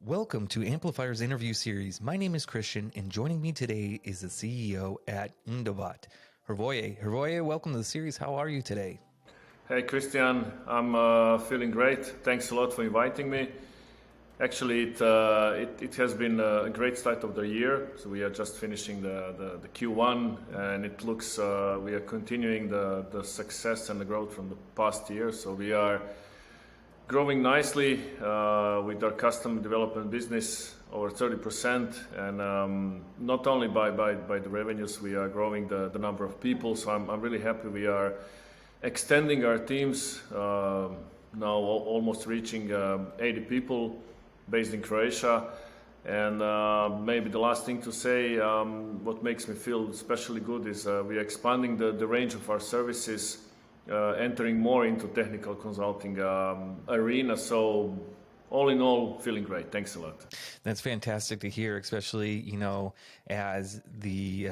Welcome to Amplifyre's interview series. My name is Kristian, and joining me today is the CEO at Undabot, Hrvoje. Hrvoje, welcome to the series. How are you today? Hey Kristian, I'm feeling great. Thanks a lot for inviting me. Actually, it has been a great start of the year. So we are just finishing the Q1, and it looks we are continuing the success and the growth from the past year. So we are growing nicely with our custom development business over 30%, and not only by the revenues, we are growing the number of people. So I'm really happy we are extending our teams, now almost reaching 80 people based in Croatia. And maybe the last thing to say, what makes me feel especially good is we are expanding the range of our services, entering more into technical consulting arena. So all in all, feeling great. Thanks a lot. That's fantastic to hear, especially, as the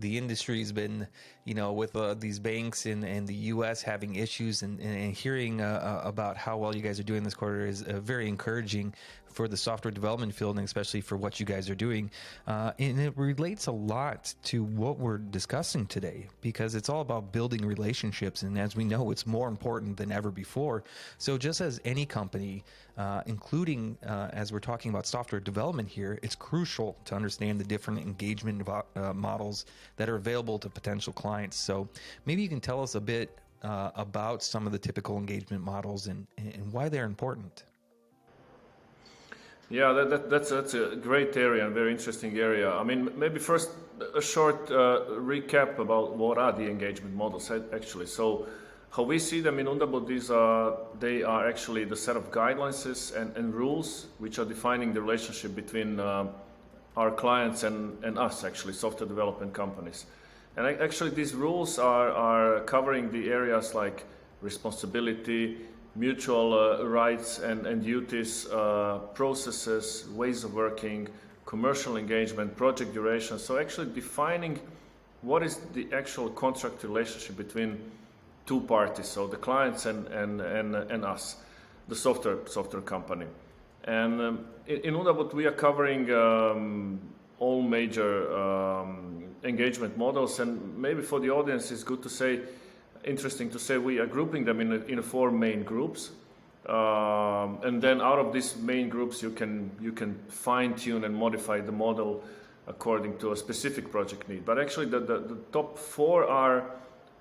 industry's been, with these banks in the U.S. having issues, and hearing about how well you guys are doing this quarter is very encouraging for the software development field, and especially for what you guys are doing. And it relates a lot to what we're discussing today, because it's all about building relationships. And as we know, it's more important than ever before. So just as any company, including as we're talking about software development here, it's crucial to understand the different engagement models that are available to potential clients. So maybe you can tell us a bit about some of the typical engagement models and why they're important. Yeah, that's a great area and very interesting area. I mean, maybe first a short recap about what are the engagement models actually. So how we see them in Undabot, they are actually the set of guidelines and rules which are defining the relationship between our clients and us, actually, software development companies. And actually these rules are covering the areas like responsibility, mutual rights and duties, processes, ways of working, commercial engagement, project duration. So actually defining what is the actual contract relationship between two parties, so the clients and us, the software company. And in Undabot we are covering all major engagement models, and maybe for the audience it's interesting to say we are grouping them in four main groups, and then out of these main groups you can fine tune and modify the model according to a specific project need. But actually the top four are,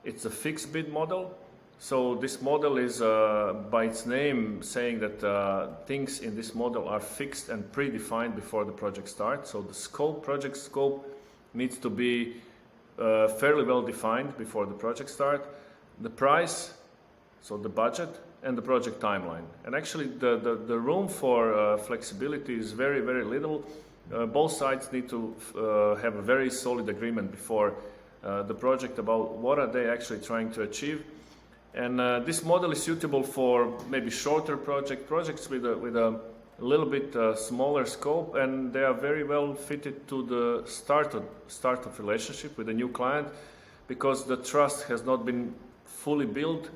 it's a fixed bid model. So this model is by its name saying that things in this model are fixed and predefined before the project starts. So the project scope needs to be fairly well defined before the project start. The price, so the budget, and the project timeline. And actually the room for flexibility is very, very little. Both sides need to have a very solid agreement before the project about what are they actually trying to achieve. And this model is suitable for maybe shorter projects with a little bit smaller scope, and they are very well fitted to the start of relationship with a new client, because the trust has not been fully built,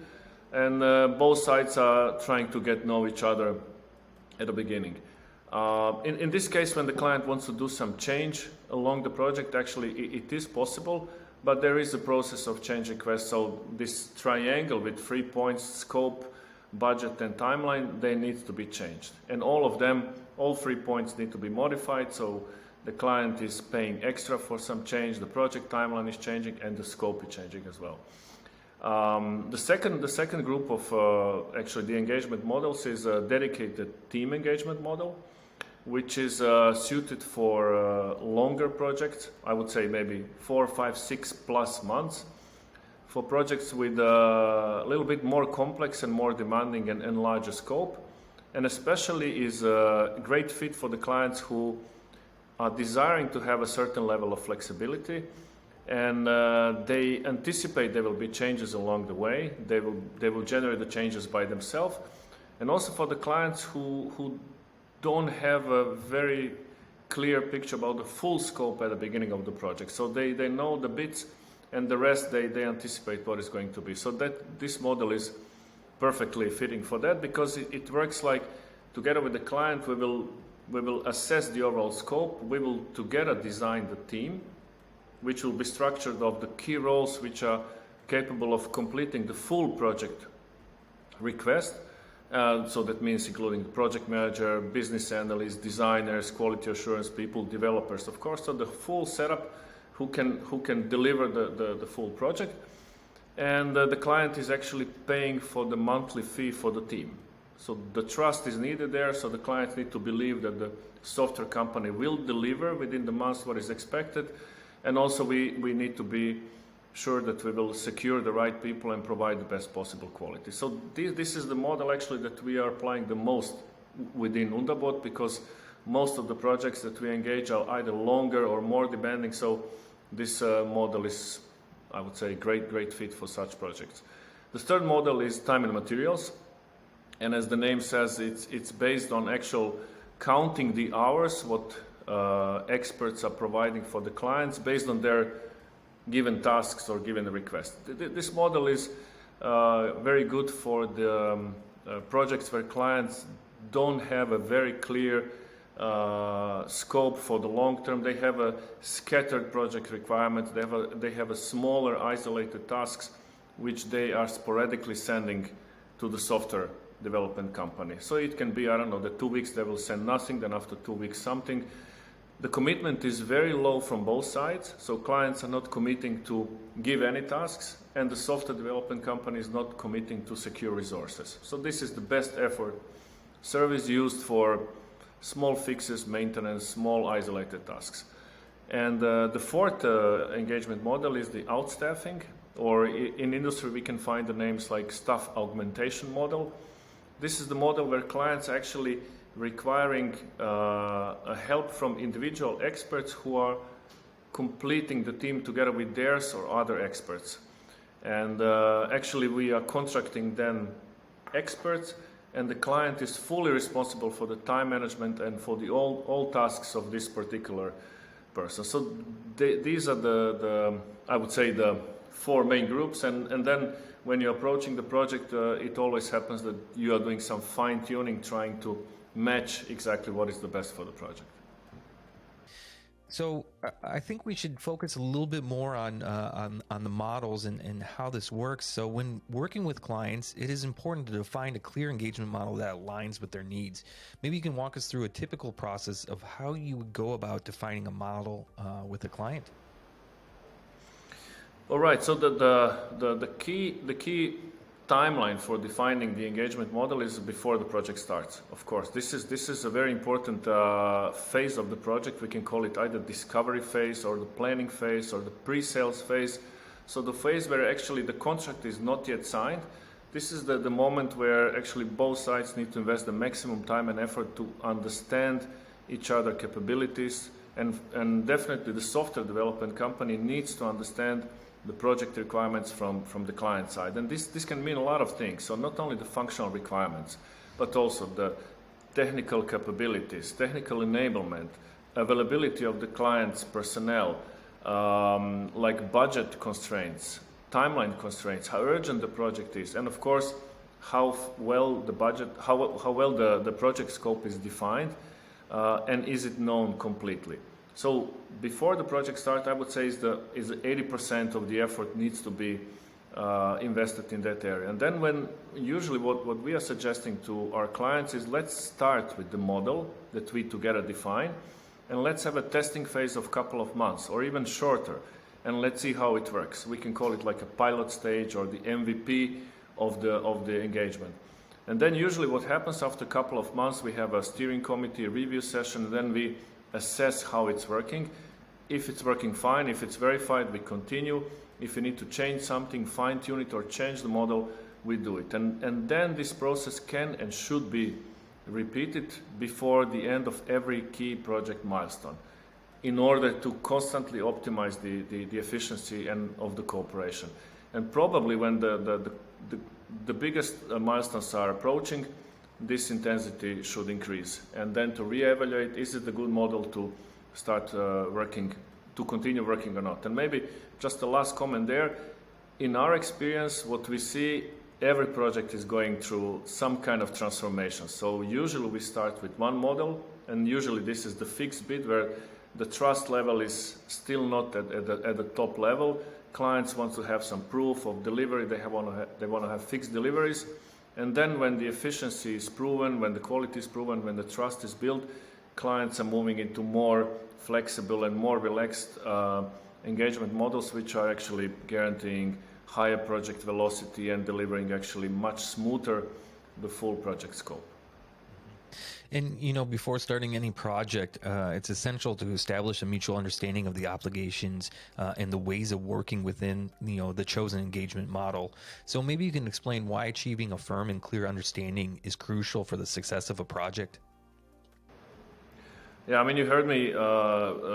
and both sides are trying to get know each other at the beginning. In this case, when the client wants to do some change along the project, actually it is possible, but there is a process of change request. So this triangle with 3 points, scope, budget and timeline, they need to be changed, and all 3 points need to be modified. So the client is paying extra for some change, the project timeline is changing, and the scope is changing as well. The second group of actually the engagement models is a dedicated team engagement model, which is suited for longer projects. I would say maybe 4, 5, 6+ months. For projects with a little bit more complex and more demanding and larger scope, and especially is a great fit for the clients who are desiring to have a certain level of flexibility, and they anticipate there will be changes along the way. They will generate the changes by themselves, and also for the clients who don't have a very clear picture about the full scope at the beginning of the project. So they know the bits, and the rest they anticipate what is going to be. So that this model is perfectly fitting for that, because it works like together with the client we will we will assess the overall scope, we will together design the team, which will be structured of the key roles which are capable of completing the full project request. So that means including the project manager, business analysts, designers, quality assurance people, developers, of course, so the full setup who can deliver the full project. And the client is actually paying for the monthly fee for the team. So the trust is needed there, so the clients need to believe that the software company will deliver within the months what is expected. And also we need to be sure that we will secure the right people and provide the best possible quality. So this is the model actually that we are applying the most within Undabot, because most of the projects that we engage are either longer or more demanding. So this model is, I would say, a great fit for such projects. The third model is time and materials. And as the name says, it's based on actual counting the hours what experts are providing for the clients based on their given tasks or given request. This model is very good for the projects where clients don't have a very clear scope for the long term. They have a scattered project requirement. They have a smaller isolated tasks which they are sporadically sending to the software development company. So it can be, I don't know, the 2 weeks they will send nothing, then after 2 weeks something. The commitment is very low from both sides, so clients are not committing to give any tasks, and the software development company is not committing to secure resources. So this is the best effort service used for small fixes, maintenance, small isolated tasks. And the fourth engagement model is the outstaffing, or in industry we can find the names like staff augmentation model. This is the model where clients actually requiring help from individual experts who are completing the team together with theirs or other experts. And actually we are contracting then experts, and the client is fully responsible for the time management and for the all tasks of this particular person. So these are I would say the four main groups, and then when you're approaching the project, it always happens that you are doing some fine-tuning, trying to match exactly what is the best for the project. So I think we should focus a little bit more on the models and how this works. So when working with clients, it is important to define a clear engagement model that aligns with their needs. Maybe you can walk us through a typical process of how you would go about defining a model with a client. All right. So the key timeline for defining the engagement model is before the project starts. Of course, this is a very important phase of the project. We can call it either discovery phase or the planning phase or the pre-sales phase. So the phase where actually the contract is not yet signed. This is the moment where actually both sides need to invest the maximum time and effort to understand each other's capabilities, and definitely the software development company needs to understand the project requirements from the client side. And this can mean a lot of things. So not only the functional requirements, but also the technical capabilities, technical enablement, availability of the client's personnel, like budget constraints, timeline constraints, how urgent the project is, and of course, how well the project scope is defined, and is it known completely. So before the project starts, I would say is 80% of the effort needs to be invested in that area. And then when usually what we are suggesting to our clients is, let's start with the model that we together define, and let's have a testing phase of a couple of months or even shorter, and let's see how it works. We can call it like a pilot stage or the MVP of the engagement. And then usually what happens after a couple of months, we have a steering committee review session, and then we assess how it's working. If it's working fine, if it's verified, we continue. If we need to change something, fine-tune it or change the model, we do it. And then this process can and should be repeated before the end of every key project milestone in order to constantly optimize the efficiency and of the cooperation. And probably when the biggest milestones are approaching, this intensity should increase, and then to reevaluate, is it a good model to start continue working or not. And maybe just the last comment there, in our experience, what we see every project is going through some kind of transformation. So usually we start with one model, and usually this is the fixed bit where the trust level is still not at the top level. Clients want to have some proof of delivery. They want to have fixed deliveries. And then when the efficiency is proven, when the quality is proven, when the trust is built, clients are moving into more flexible and more relaxed engagement models, which are actually guaranteeing higher project velocity and delivering actually much smoother the full project scope. And, before starting any project, it's essential to establish a mutual understanding of the obligations and the ways of working within, the chosen engagement model. So maybe you can explain why achieving a firm and clear understanding is crucial for the success of a project. Yeah, I mean, you heard me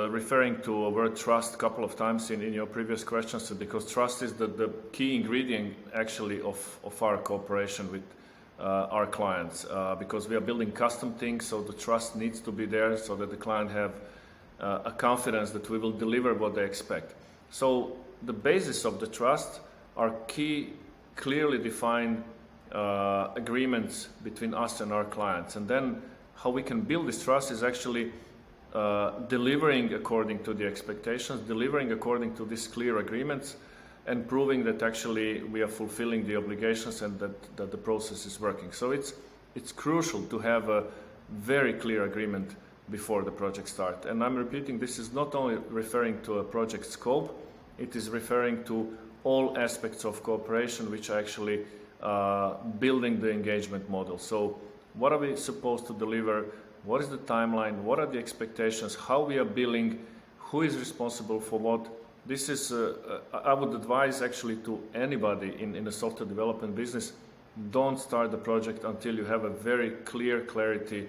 referring to a word trust a couple of times in your previous questions, because trust is the key ingredient actually of our cooperation with our clients, because we are building custom things, so the trust needs to be there so that the client have a confidence that we will deliver what they expect. So the basis of the trust are key, clearly defined agreements between us and our clients. And then how we can build this trust is actually delivering according to the expectations, delivering according to these clear agreements, and proving that actually we are fulfilling the obligations and that the process is working. So it's crucial to have a very clear agreement before the project starts. And I'm repeating, this is not only referring to a project scope, it is referring to all aspects of cooperation which are actually building the engagement model. So what are we supposed to deliver? What is the timeline? What are the expectations? How we are billing? Who is responsible for what? This is, I would advise actually to anybody in the software development business, don't start the project until you have a very clear clarity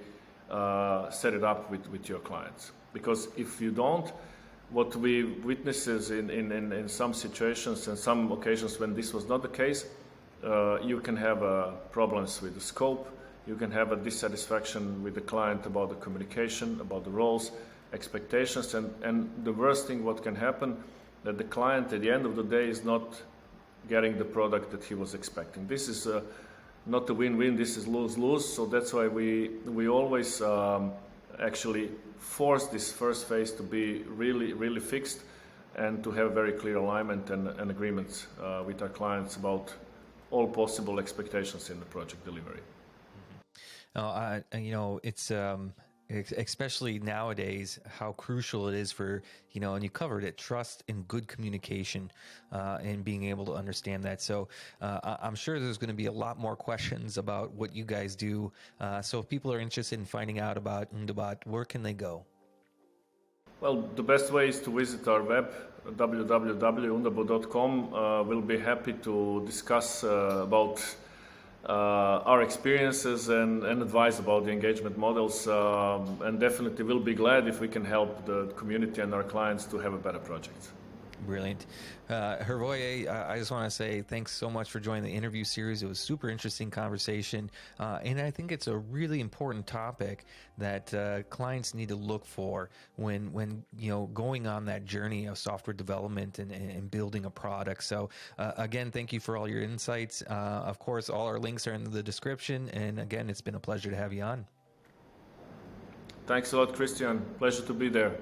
set it up with your clients. Because if you don't, what we witnesses in some situations and some occasions when this was not the case, you can have problems with the scope, you can have a dissatisfaction with the client about the communication, about the roles, expectations, and the worst thing what can happen, that the client at the end of the day is not getting the product that he was expecting. This is not a win-win, this is lose-lose, so that's why we always actually force this first phase to be really fixed and to have very clear alignment and agreements with our clients about all possible expectations in the project delivery. It's especially nowadays how crucial it is for, and you covered it, trust and good communication and being able to understand that. So I'm sure there's going to be a lot more questions about what you guys do. So if people are interested in finding out about Undabot, where can they go? Well, the best way is to visit our web, www.undabot.com. We'll be happy to discuss about our experiences and advice about the engagement models, and definitely will be glad if we can help the community and our clients to have a better project. Brilliant. Hrvoje, I just want to say thanks so much for joining the interview series. It was a super interesting conversation, and I think it's a really important topic that clients need to look for when going on that journey of software development and building a product. So again, thank you for all your insights. Of course, all our links are in the description, and again, it's been a pleasure to have you on. Thanks a lot, Kristian. Pleasure to be there.